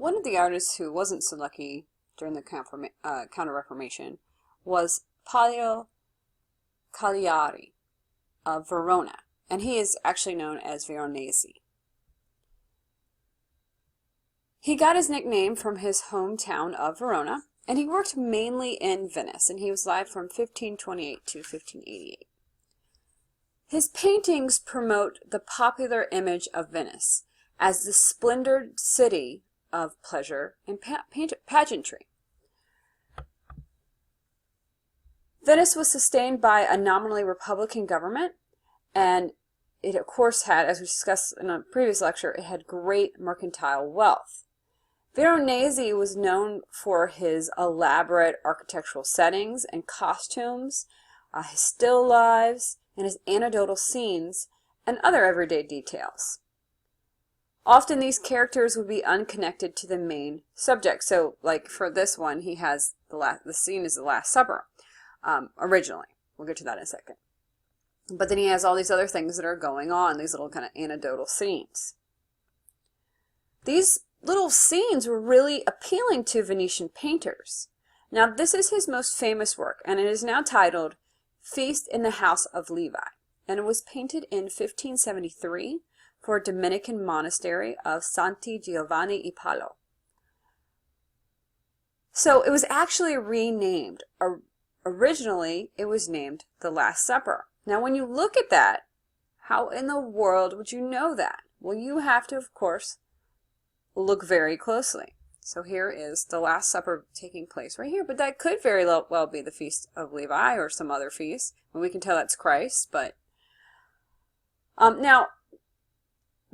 One of the artists who wasn't so lucky during the Counter-Reformation was Palio Cagliari of Verona, and he is actually known as Veronese. He got his nickname from his hometown of Verona, and he worked mainly in Venice, and he was alive from 1528 to 1588. His paintings promote the popular image of Venice as the splendored city of pleasure and pageantry. Venice was sustained by a nominally Republican government, and it of course had, as we discussed in a previous lecture, it had great mercantile wealth. Veronese was known for his elaborate architectural settings and costumes, his still lives, and his anecdotal scenes, and other everyday details. Often these characters would be unconnected to the main subject. So, like for this one, he has the scene is the Last Supper, originally. We'll get to that in a second. But then he has all these other things that are going on, these little kind of anecdotal scenes. These little scenes were really appealing to Venetian painters. Now, this is his most famous work, and it is now titled Feast in the House of Levi, and it was painted in 1573 for a Dominican monastery of Santi Giovanni e Paolo. So it was actually renamed. Originally, it was named The Last Supper. Now, when you look at that, how in the world would you know that? Well, you have to, of course, look very closely. So here is the Last Supper taking place right here, but that could very well be the Feast of Levi or some other feast. And we can tell that's Christ, but now,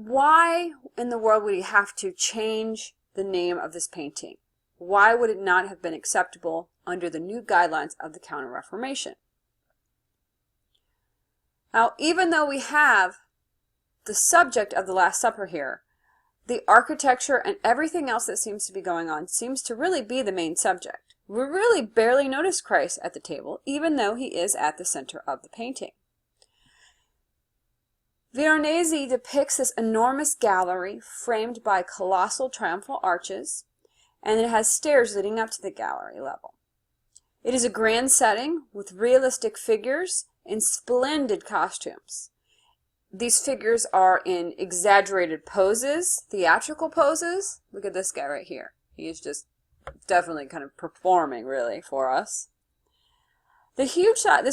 why in the world would he have to change the name of this painting? Why would it not have been acceptable under the new guidelines of the Counter-Reformation? Now, even though we have the subject of the Last Supper here, the architecture and everything else that seems to be going on seems to really be the main subject. We really barely notice Christ at the table, even though he is at the center of the painting. Veronese depicts this enormous gallery framed by colossal triumphal arches, and it has stairs leading up to the gallery level. It is a grand setting with realistic figures in splendid costumes. These figures are in exaggerated poses, theatrical poses. Look at this guy right here. He is just definitely kind of performing, really, for us. This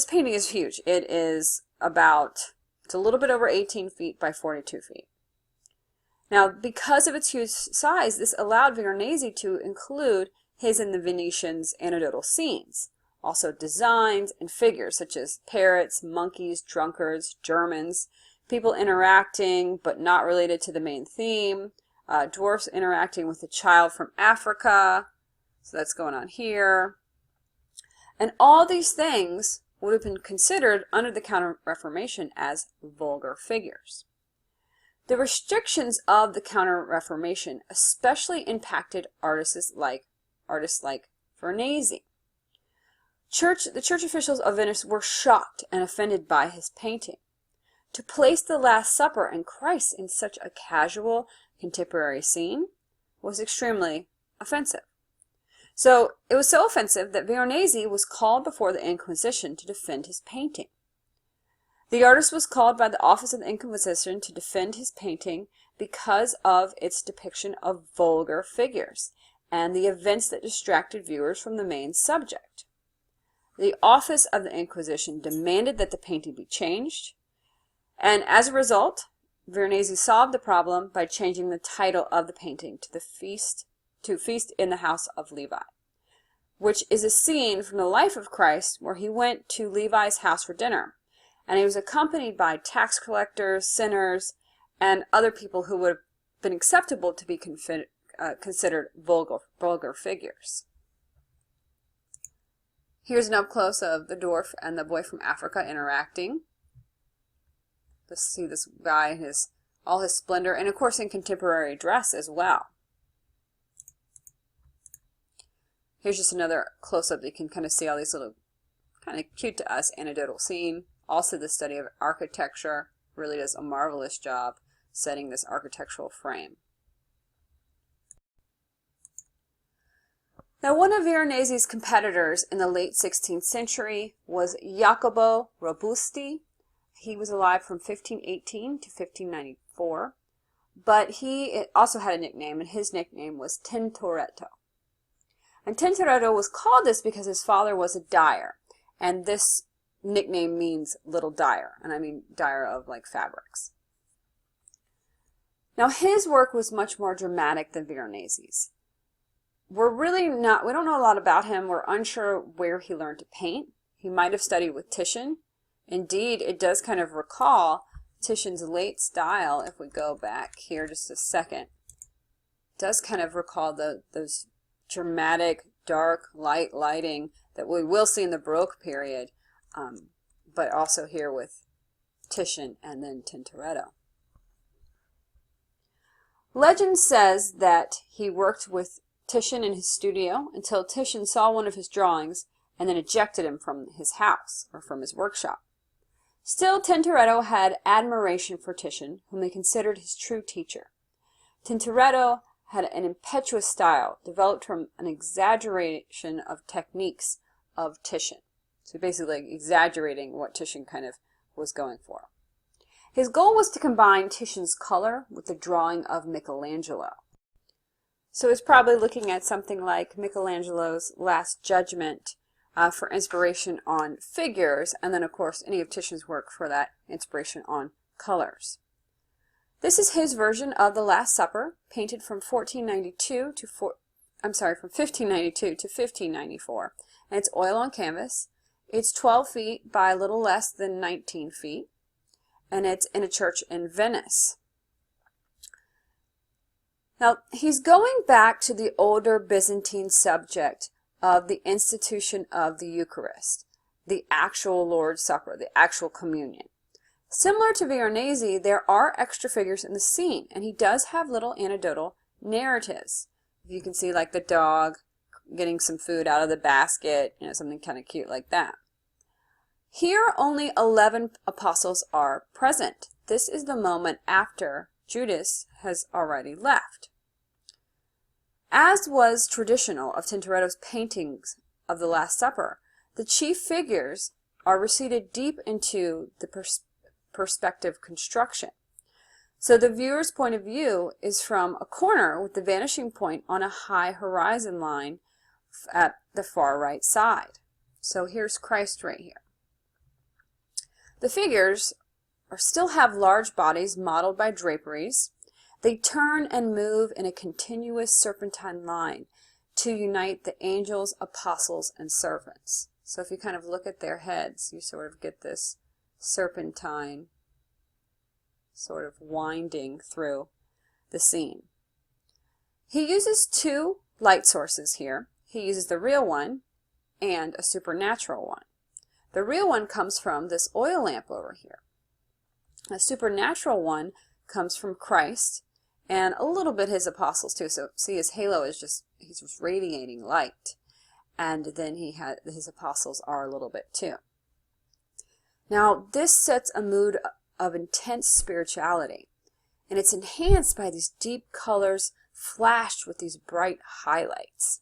painting is huge. It's a little bit over 18 feet by 42 feet. Now, because of its huge size, this allowed Veronese to include his and the Venetians' anecdotal scenes. Also designs and figures such as parrots, monkeys, drunkards, Germans, people interacting but not related to the main theme, dwarfs interacting with a child from Africa, so that's going on here. And all these things would have been considered under the Counter-Reformation as vulgar figures. The restrictions of the Counter-Reformation especially impacted artists like Veronese. The church officials of Venice were shocked and offended by his painting. To place the Last Supper and Christ in such a casual, contemporary scene was extremely offensive. So it was so offensive that Veronese was called before the Inquisition to defend his painting. The artist was called by the Office of the Inquisition to defend his painting because of its depiction of vulgar figures and the events that distracted viewers from the main subject. The Office of the Inquisition demanded that the painting be changed, and as a result, Veronese solved the problem by changing the title of the painting to Feast in the House of Levi, which is a scene from the life of Christ where he went to Levi's house for dinner, and he was accompanied by tax collectors, sinners, and other people who would have been acceptable to be considered vulgar figures. Here's an up-close of the dwarf and the boy from Africa interacting. Let's see this guy in all his splendor, and of course in contemporary dress as well. Here's just another close-up. You can kind of see all these little, kind of cute to us, anecdotal scene. Also, the study of architecture really does a marvelous job setting this architectural frame. Now, one of Veronese's competitors in the late 16th century was Jacopo Robusti. He was alive from 1518 to 1594, but he also had a nickname, and his nickname was Tintoretto. And Tintoretto was called this because his father was a dyer, and this nickname means little dyer, and I mean dyer of like fabrics. Now, his work was much more dramatic than Veronese's. We don't know a lot about him. We're unsure where he learned to paint. He might have studied with Titian. Indeed, it does kind of recall Titian's late style. If we go back here just a second, it does kind of recall those dramatic, dark, lighting that we will see in the Baroque period, but also here with Titian and then Tintoretto. Legend says that he worked with Titian in his studio until Titian saw one of his drawings and then ejected him from his house or from his workshop. Still, Tintoretto had admiration for Titian, whom he considered his true teacher. Tintoretto had an impetuous style developed from an exaggeration of techniques of Titian. So basically exaggerating what Titian kind of was going for. His goal was to combine Titian's color with the drawing of Michelangelo. So it's probably looking at something like Michelangelo's Last Judgment for inspiration on figures, and then of course any of Titian's work for that inspiration on colors. This is his version of the Last Supper, painted from 1592 to 1594, and it's oil on canvas. It's 12 feet by a little less than 19 feet, and it's in a church in Venice. Now, he's going back to the older Byzantine subject of the institution of the Eucharist, the actual Lord's Supper, the actual communion. Similar to Veronese, there are extra figures in the scene, and he does have little anecdotal narratives. You can see like the dog getting some food out of the basket, something kind of cute like that. Here, only 11 apostles are present. This is the moment after Judas has already left. As was traditional of Tintoretto's paintings of the Last Supper, the chief figures are receded deep into the perspective construction. So the viewer's point of view is from a corner with the vanishing point on a high horizon line at the far right side. So here's Christ right here. The figures still have large bodies modeled by draperies. They turn and move in a continuous serpentine line to unite the angels, apostles, and servants. So if you kind of look at their heads, you sort of get this serpentine sort of winding through the scene. He uses two light sources here. He uses the real one and a supernatural one. The real one comes from this oil lamp over here. A supernatural one comes from Christ and a little bit his apostles too. So see, his halo is he's just radiating light. And then his apostles are a little bit too. Now, this sets a mood of intense spirituality, and it's enhanced by these deep colors flashed with these bright highlights.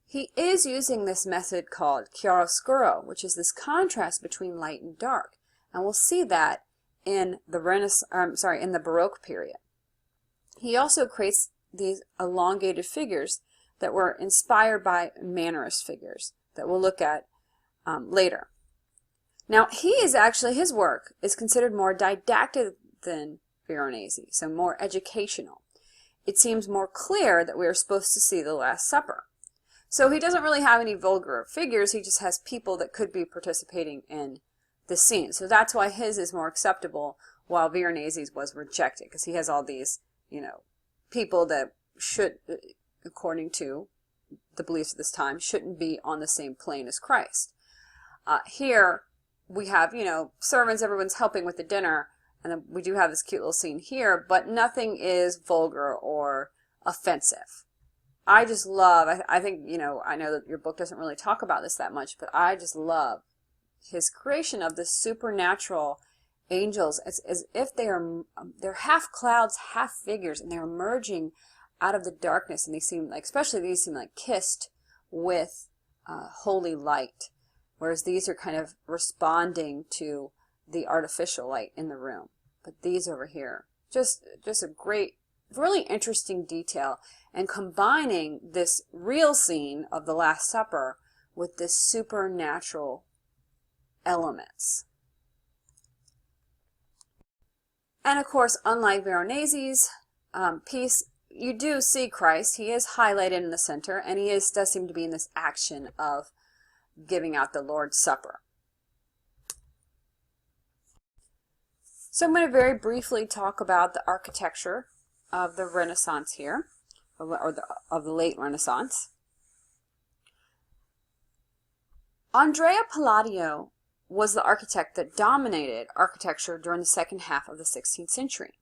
He is using this method called chiaroscuro, which is this contrast between light and dark, and we'll see that in the Baroque period. He also creates these elongated figures that were inspired by Mannerist figures that we'll look at later. Now, his work is considered more didactic than Veronese, so more educational. It seems more clear that we are supposed to see the Last Supper. So he doesn't really have any vulgar figures, he just has people that could be participating in the scene. So that's why his is more acceptable, while Veronese's was rejected, because he has all these, people that should, according to the beliefs of this time, shouldn't be on the same plane as Christ. Here, we have, servants, everyone's helping with the dinner, and then we do have this cute little scene here, but nothing is vulgar or offensive. I just love, I think, I know that your book doesn't really talk about this that much, but I just love his creation of the supernatural angels as if they're half clouds, half figures, and they're emerging out of the darkness, and they seem like, especially these seem like kissed with holy light, whereas these are kind of responding to the artificial light in the room. But these over here, just a great, really interesting detail, and combining this real scene of the Last Supper with this supernatural elements. And of course, unlike Veronese's piece, you do see Christ. He is highlighted in the center, and he does seem to be in this action of giving out the Lord's Supper. So I'm going to very briefly talk about the architecture of the Renaissance here, or of the late Renaissance. Andrea Palladio was the architect that dominated architecture during the second half of the 16th century.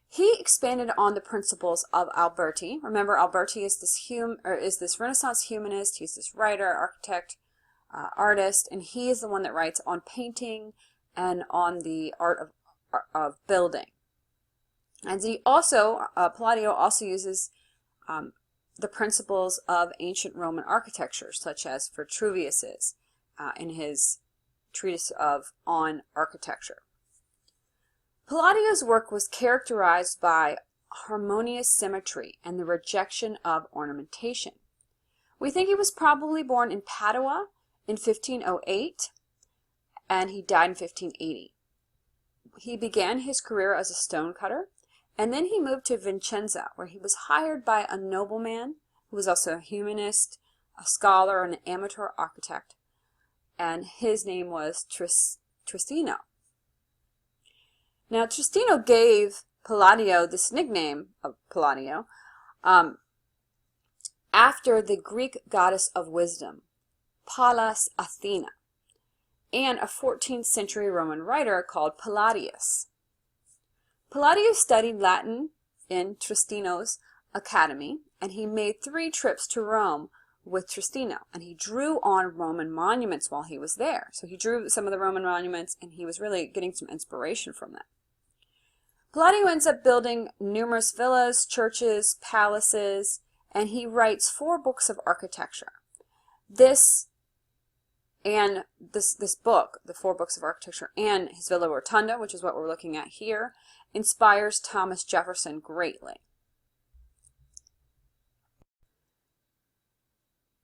He expanded on the principles of Alberti. Remember, Alberti is this Renaissance humanist. He's this writer, architect, artist, and he is the one that writes on painting and on the art of building. And he also, Palladio also uses the principles of ancient Roman architecture, such as Vitruvius's in his treatise on architecture. Palladio's work was characterized by harmonious symmetry and the rejection of ornamentation. We think he was probably born in Padua in 1508, and he died in 1580. He began his career as a stonecutter, and then he moved to Vicenza, where he was hired by a nobleman who was also a humanist, a scholar, and an amateur architect, and his name was Tristino. Now, Tristino gave Palladio this nickname of Palladio after the Greek goddess of wisdom, Pallas Athena, and a 14th century Roman writer called Palladius. Palladio studied Latin in Tristino's academy, and he made 3 trips to Rome with Tristino, and he drew on Roman monuments while he was there. So he drew some of the Roman monuments, and he was really getting some inspiration from that. Palladio ends up building numerous villas, churches, palaces, and he writes 4 books of architecture. This book, the 4 books of architecture, and his Villa Rotunda, which is what we're looking at here, inspires Thomas Jefferson greatly.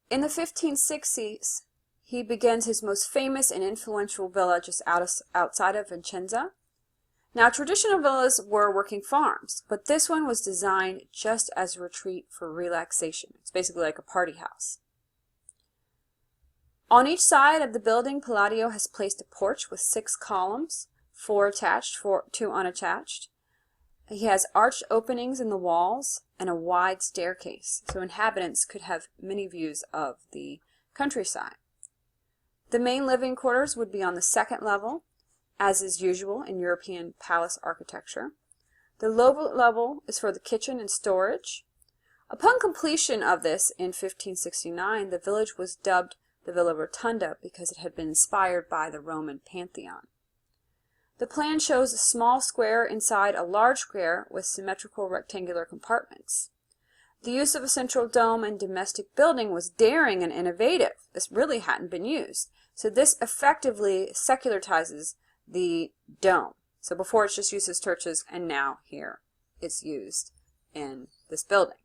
In the 1560s, he begins his most famous and influential villa just outside of Vicenza. Now, traditional villas were working farms, but this one was designed just as a retreat for relaxation. It's basically like a party house. On each side of the building, Palladio has placed a porch with 6 columns, 4 attached, 2 unattached. He has arched openings in the walls and a wide staircase, so inhabitants could have many views of the countryside. The main living quarters would be on the 2nd level, as is usual in European palace architecture. The lower level is for the kitchen and storage. Upon completion of this in 1569, the village was dubbed the Villa Rotunda because it had been inspired by the Roman Pantheon. The plan shows a small square inside a large square with symmetrical rectangular compartments. The use of a central dome and domestic building was daring and innovative. This really hadn't been used. So this effectively secularizes the dome. So before it's just used as churches, and now here it's used in this building.